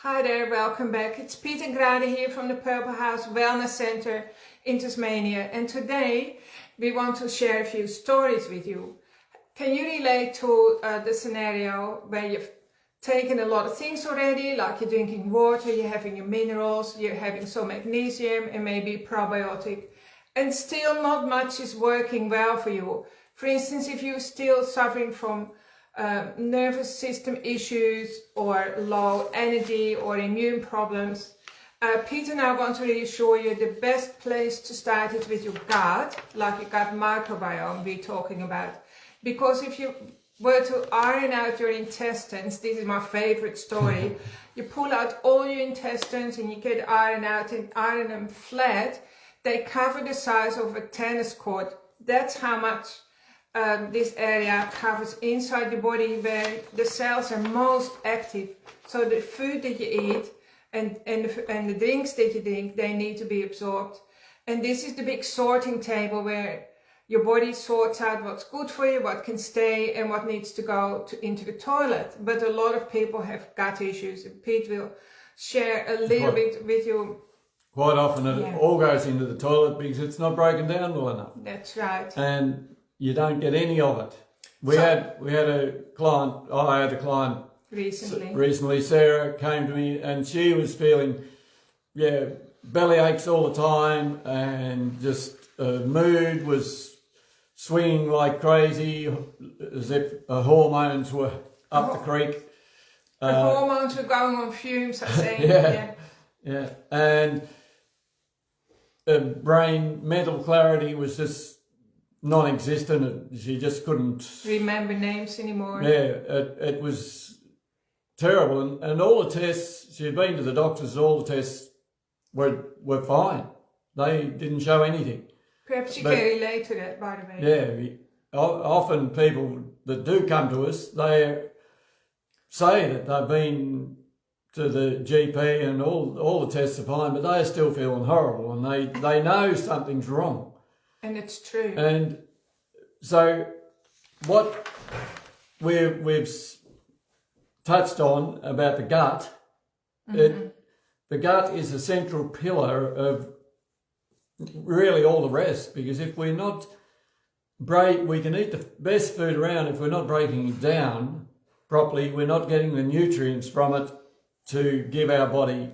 Hi there, welcome back. It's Piet and Grade here from the Purple House Wellness Center in Tasmania, and today we want to share a few stories with you. Can you relate to the scenario where you've taken a lot of things already, like you're drinking water, you're having your minerals, you're having some magnesium and maybe probiotic, and still not much is working well for you? For instance, if you're still suffering from nervous system issues or low energy or immune problems, Piet and I want to really show you the best place to start is with your gut, like your gut microbiome we're talking about. Because if you were to iron out your intestines, this is my favorite story, you pull out all your intestines and you get iron out and iron them flat, they cover the size of a tennis court. That's how much this area covers inside the body where the cells are most active. So the food that you eat and the drinks that you drink, they need to be absorbed. And this is the big sorting table where your body sorts out what's good for you, what can stay and what needs to go into the toilet. But a lot of people have gut issues, and Piet will share a little bit with you. Quite often it all goes into the toilet because it's not broken down well enough. That's right. And you don't get any of it. We had a client, I had a client recently, Sarah came to me and she was feeling, belly aches all the time and just mood was swinging like crazy as if her hormones were up the creek. The hormones were going on fumes, I think. Yeah. And brain, mental clarity was just non-existent. She just couldn't remember names anymore. It was terrible, and all the tests, she'd been to the doctors, all the tests were fine. They didn't show anything. Perhaps you can relate to that, by the way. Often people that do come to us, they say that they've been to the GP and all the tests are fine, but they're still feeling horrible and they know something's wrong. And it's true. And so what we've touched on about the gut, the gut is a central pillar of really all the rest, because if we're not we can eat the best food around, if we're not breaking it down properly, we're not getting the nutrients from it to give our body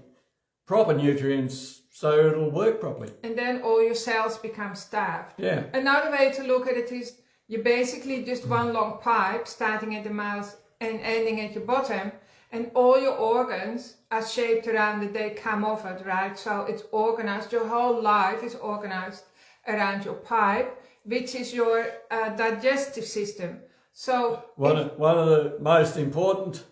proper nutrients so it'll work properly. And then all your cells become starved. Yeah. Another way to look at it is you're basically just one long pipe starting at the mouth and ending at your bottom, and all your organs are shaped around that they come off it, right? So it's organized, your whole life is organized around your pipe, which is your digestive system. So one of the most important,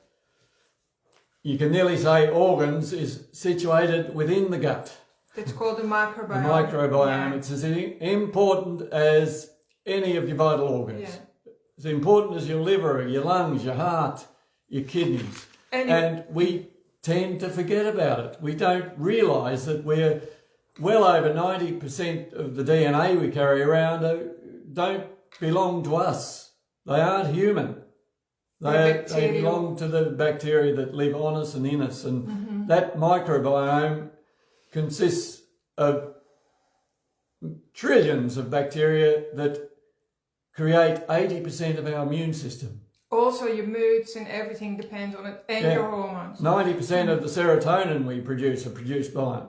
you can nearly say, organs is situated within the gut. It's called the microbiome. The microbiome. It's as important as any of your vital organs. Yeah. As important as your liver, your lungs, your heart, your kidneys. And we tend to forget about it. We don't realise that we're well over 90% of the DNA we carry around don't belong to us. They aren't human. They belong to the bacteria that live on us and in us. And that microbiome consists of trillions of bacteria that create 80% of our immune system. Also your moods and everything depends on it, and your hormones. 90% of the serotonin we produce are produced by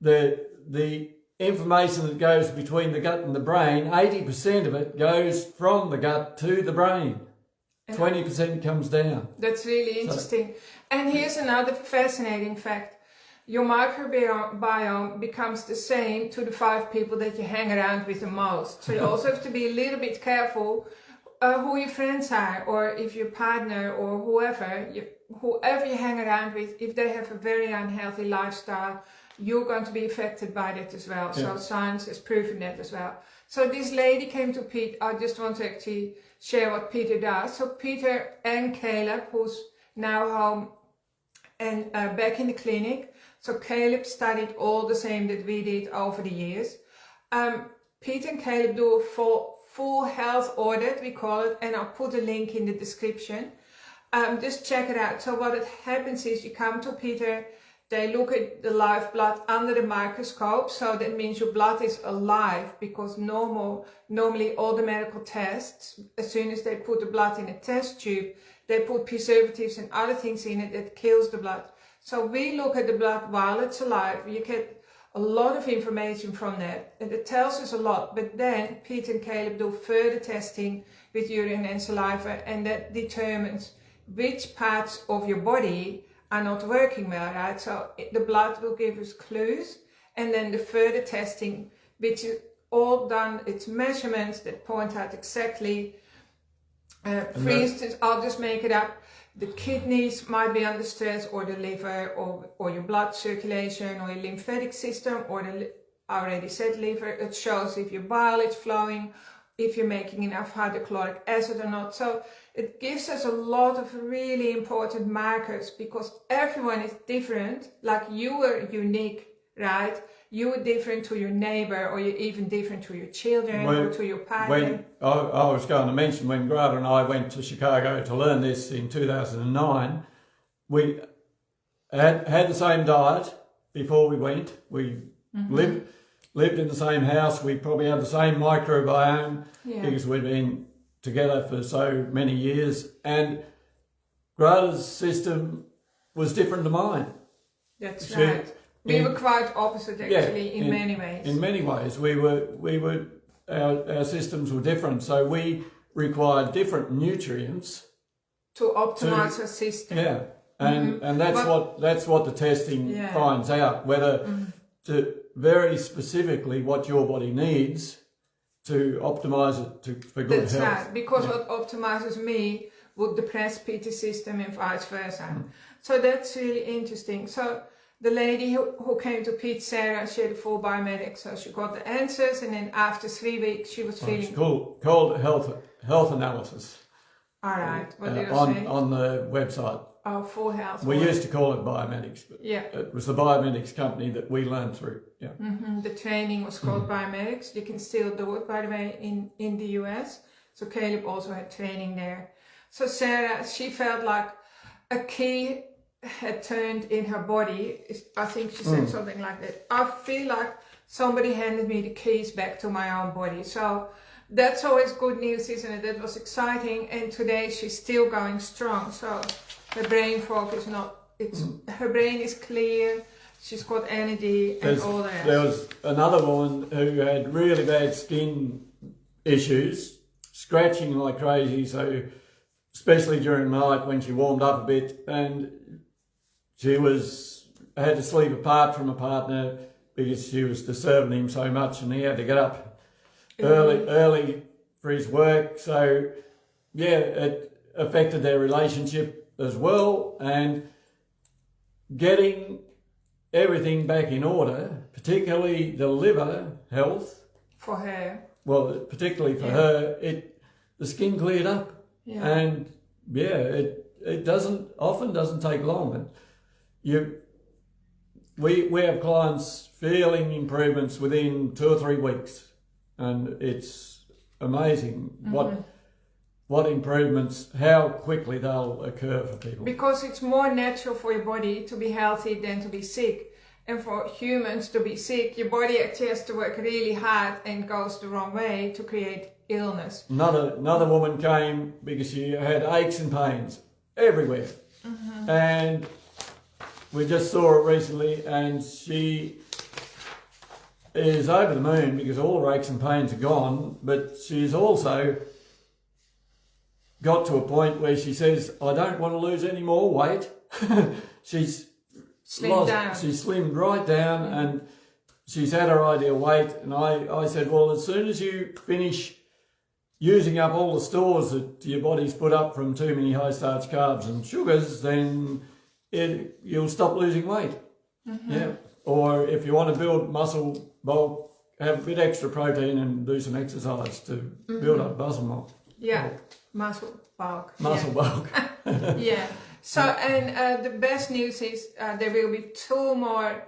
it. The information that goes between the gut and the brain, 80% of it goes from the gut to the brain. 20% comes down. That's really interesting. And here's another fascinating fact. Your microbiome becomes the same to the 5 people that you hang around with the most. So you also have to be a little bit careful who your friends are, or if your partner or whoever you hang around with, if they have a very unhealthy lifestyle, you're going to be affected by that as well. Yeah. So science has proven that as well. So this lady came to Piet. I just want to actually share what Peter does. So Peter and Caleb, who's now home and back in the clinic. So Caleb studied all the same that we did over the years. Piet and Caleb do a full health audit, we call it, and I'll put a link in the description. just check it out. So what happens is you come to Peter, they look at the live blood under the microscope. So that means your blood is alive, because normally all the medical tests, as soon as they put the blood in a test tube, they put preservatives and other things in it that kills the blood. So we look at the blood while it's alive. You get a lot of information from that, and it tells us a lot. But then Peter and Caleb do further testing with urine and saliva, and that determines which parts of your body are not working well, right? So the blood will give us clues, and then the further testing, which is all done, it's measurements that point out exactly, for instance, I'll just make it up, the kidneys might be under stress, or the liver, or your blood circulation, or your lymphatic system, or I already said liver. It shows if your bile is flowing, if you're making enough hydrochloric acid or not. So it gives us a lot of really important markers, because everyone is different. Like you were unique, right? You were different to your neighbor, or you're even different to your children, or to your partner. I was going to mention, when Grada and I went to Chicago to learn this in 2009, we had the same diet before we went. We lived in the same house. We probably had the same microbiome, because we'd been together for so many years. And Grada's system was different to mine. That's right. We were quite opposite, actually, in many ways. In many ways, our systems were different. So we required different nutrients to optimize our system. Yeah, and that's what the testing finds out, whether to very specifically what your body needs to optimize it for good health. That's right, because what optimizes me would depress Peter's system and vice versa. So that's really interesting. So the lady who came to Pete, Sarah, she had a full biomedic, so she got the answers, and then after 3 weeks she was feeling... It's called health analysis. All right, what did I say? On the website. Oh, full health. We used to call it biomedics, but it was the biomedics company that we learned through. Yeah. The training was called biomedics. You can still do it, by the way, in the US. So Caleb also had training there. So Sarah, she felt like a key had turned in her body. I think she said something like that. I feel like somebody handed me the keys back to my own body. So that's always good news, isn't it? That was exciting. And today she's still going strong. So her brain fog is not, her brain is clear. She's got energy and all that. There was another woman who had really bad skin issues, scratching like crazy. So especially during the night when she warmed up a bit, and she had to sleep apart from her partner because she was disturbing him so much, and he had to get up early for his work. So yeah, it affected their relationship as well, and getting everything back in order, particularly the liver health. For her. Well, particularly for her, the skin cleared up. Yeah. And it often doesn't take long. And we have clients feeling improvements within 2 or 3 weeks, and it's amazing what improvements, how quickly they'll occur for people. Because it's more natural for your body to be healthy than to be sick. And for humans to be sick, your body actually has to work really hard and goes the wrong way to create illness. Another woman came because she had aches and pains everywhere. And we just saw her recently, and she is over the moon because all her aches and pains are gone, but she's also got to a point where she says, I don't want to lose any more weight. She's slimmed right down, and she's had her ideal weight. And I said, well, as soon as you finish using up all the stores that your body's put up from too many high starch carbs and sugars, then you'll stop losing weight. Yeah. Or if you want to build muscle bulk, have a bit extra protein and do some exercise to build up muscle bulk. Yeah, muscle bulk. Muscle bulk. Yeah. So, and the best news is there will be 2 more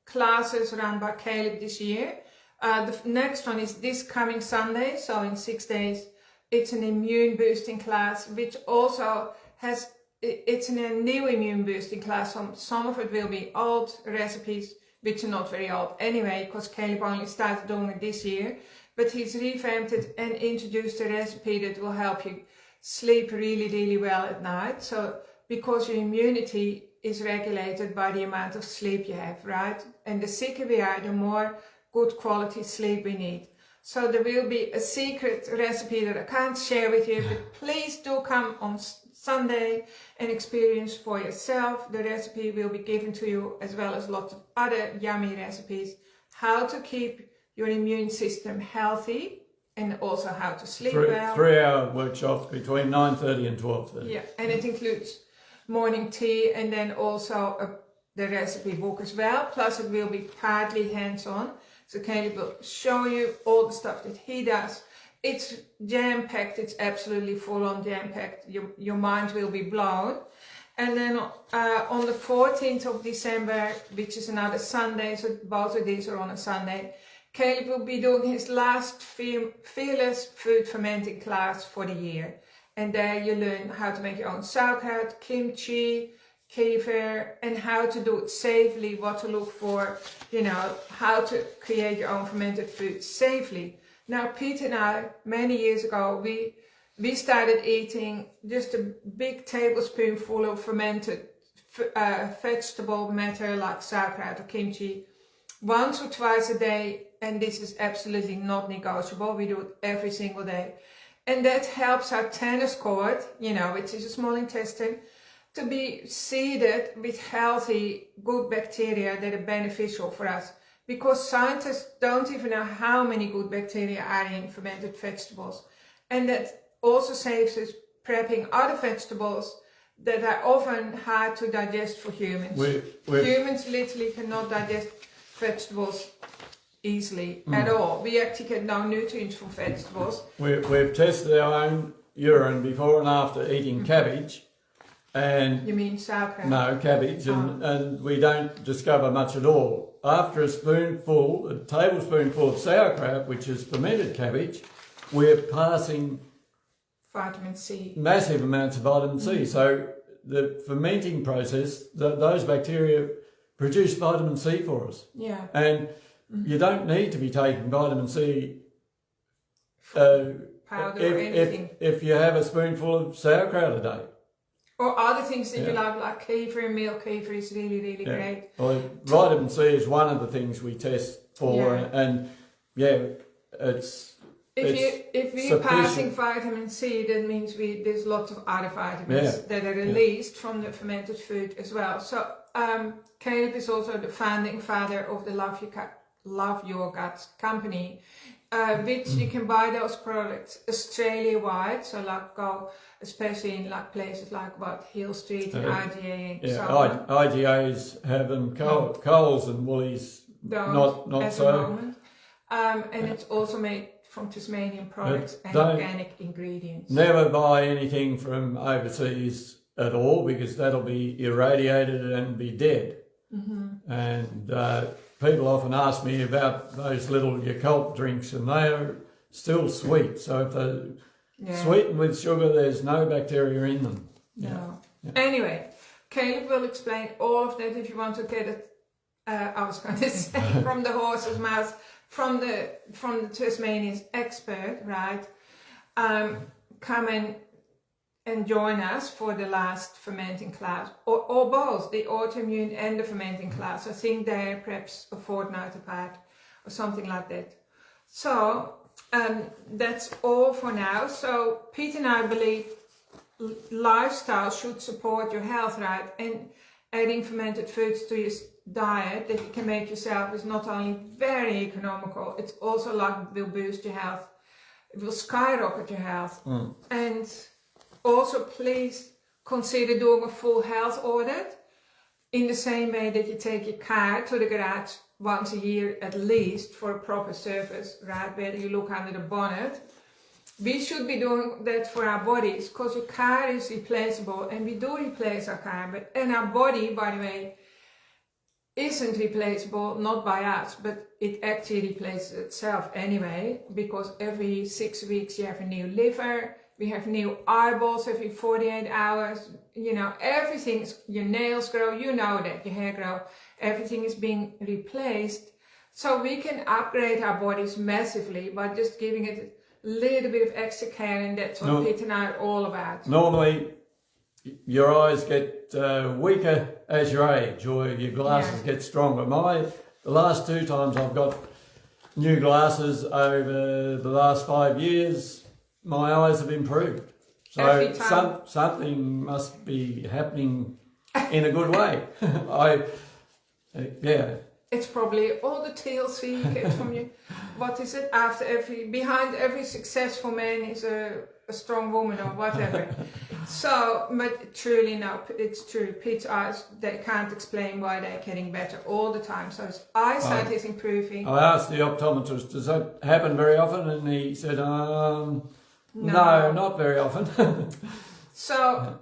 classes run by Caleb this year. The next one is this coming Sunday, so in 6 days, it's an immune boosting class, which also has, it's a new immune boosting class. Some of it will be old recipes, which are not very old anyway, because Caleb only started doing it this year. But he's revamped it and introduced a recipe that will help you sleep really, really well at night. So, because your immunity is regulated by the amount of sleep you have, right? And the sicker we are, the more good quality sleep we need. So there will be a secret recipe that I can't share with you, but please do come on Sunday and experience for yourself. The recipe will be given to you, as well as lots of other yummy recipes, how to keep your immune system healthy and also how to sleep well. 3-hour workshops between 9:30 and 12:30. Yeah, and it includes morning tea and then also the recipe book as well. Plus it will be partly hands-on. So Caleb will show you all the stuff that he does. It's jam-packed, it's absolutely full-on jam-packed. Your mind will be blown. And then on the 14th of December, which is another Sunday, so both of these are on a Sunday, Caleb will be doing his last fearless food fermenting class for the year. And there you learn how to make your own sauerkraut, kimchi, kefir, and how to do it safely, what to look for, you know, how to create your own fermented food safely. Now, Pete and I, many years ago, we started eating just a big tablespoonful of fermented vegetable matter like sauerkraut or kimchi once or twice a day, and this is absolutely not negotiable. We do it every single day. And that helps our tennis court, you know, which is a small intestine, to be seeded with healthy, good bacteria that are beneficial for us. Because scientists don't even know how many good bacteria are in fermented vegetables. And that also saves us prepping other vegetables that are often hard to digest for humans. Humans literally cannot digest vegetables easily at all. We actually get no nutrients from vegetables. We've tested our own urine before and after eating cabbage. And you mean sauerkraut? No, cabbage, and we don't discover much at all. After a tablespoonful of sauerkraut, which is fermented cabbage, we're passing vitamin C, massive amounts of vitamin C. So the fermenting process, those bacteria produce vitamin C for us. Yeah. And you don't need to be taking vitamin C powder or anything. If you have a spoonful of sauerkraut a day. Or other things that you like kefir, milk kefir is really, really great. Well, vitamin C is one of the things we test for, and it's if we're passing vitamin C, that means there's lots of other vitamins that are released from the fermented food as well. So Caleb is also the founding father of the Love Your Gut company, which you can buy those products Australia-wide, so like go especially in like places like Hill Street and IGA and so on. IGAs have them, Coles and Woolies not at so. the moment. And it's also made from Tasmanian products and organic ingredients. Never buy anything from overseas at all, because that'll be irradiated and be dead. And people often ask me about those little Yakult drinks, and they are still sweet. So if they're sweetened with sugar, there's no bacteria in them. No. Anyway, Caleb will explain all of that if you want to get it, I was going to say, from the horse's mouth, from the Tasmanian's expert, right? Come and join us for the last fermenting class, or both, the autoimmune and the fermenting class. I think they're perhaps a fortnight apart or something like that. So that's all for now. So Pete and I believe lifestyle should support your health, right? And adding fermented foods to your diet that you can make yourself is not only very economical, it's also will boost your health. It will skyrocket your health. And also, please consider doing a full health audit in the same way that you take your car to the garage once a year at least for a proper service, right? Where you look under the bonnet. We should be doing that for our bodies, because your car is replaceable and we do replace our car. And our body, by the way, isn't replaceable, not by us, but it actually replaces itself anyway, because every 6 weeks you have a new liver, we have new eyeballs every 48 hours, you know, everything's, your nails grow, you know that, your hair grow, everything is being replaced. So we can upgrade our bodies massively by just giving it a little bit of extra care, and that's what Pete and I are all about. Normally, your eyes get weaker as you age, or your glasses get stronger. The last 2 times I've got new glasses over the last 5 years, my eyes have improved. So something must be happening in a good way. It's probably all the TLC you get from you. What is it? Behind every successful man is a strong woman or whatever. So, but truly, no, it's true. Pete's eyes, they can't explain why they're getting better all the time. So his eyesight is improving. I asked the optometrist, does that happen very often? And he said, no, not very often. So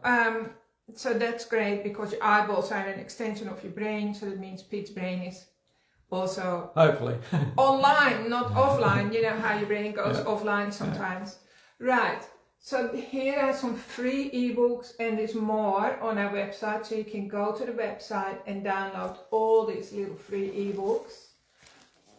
that's great, because your eyeballs are an extension of your brain. So that means Pete's brain is also hopefully online, not offline. You know how your brain goes offline sometimes. Right. So here are some free ebooks, and there's more on our website. So you can go to the website and download all these little free ebooks.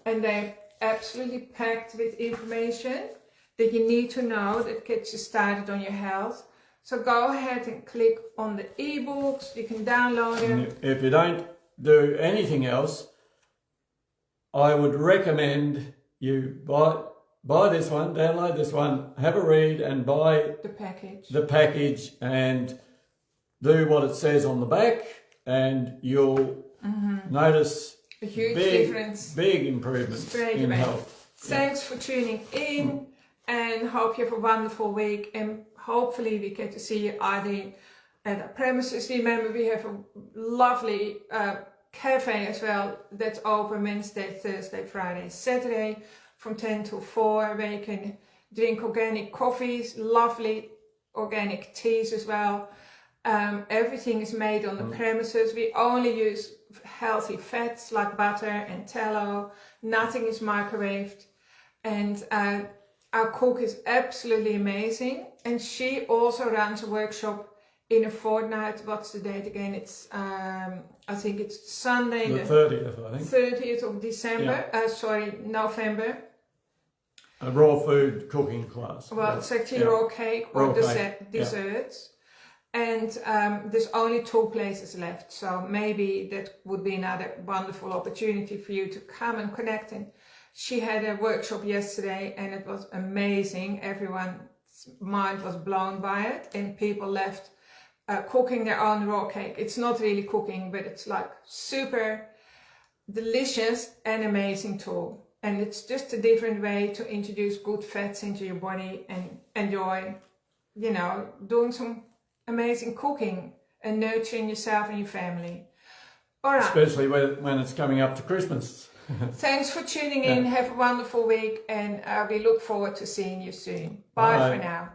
And they're absolutely packed with information that you need to know that gets you started on your health. So go ahead and click on the ebooks. You can download them. If you don't do anything else, I would recommend you buy this one, download this one, have a read, and buy the package and do what it says on the back, and you'll notice a huge difference, big improvements in health. Thanks for tuning in, and hope you have a wonderful week, and hopefully we get to see you either at our premises. Remember, we have a lovely cafe as well that's open Wednesday, Thursday, Friday, Saturday from 10 to 4, where you can drink organic coffees, lovely organic teas as well. Everything is made on the premises. We only use healthy fats like butter and tallow. Nothing is microwaved. And our cook is absolutely amazing. And she also runs a workshop in a fortnight. What's the date again? It's I think it's Sunday, the 30th, I think. 30th of December. November. A raw food cooking class. Well, it's actually raw cake or desserts. And there's only 2 places left. So maybe that would be another wonderful opportunity for you to come and connect. And she had a workshop yesterday, and it was amazing. Everyone's mind was blown by it, and people left cooking their own raw cake. It's not really cooking, but it's like super delicious and amazing tool. And it's just a different way to introduce good fats into your body and enjoy, you know, doing some amazing cooking and nurturing yourself and your family. All right. Especially when it's coming up to Christmas. Thanks for tuning in. Have a wonderful week, and we look forward to seeing you soon. Bye for now.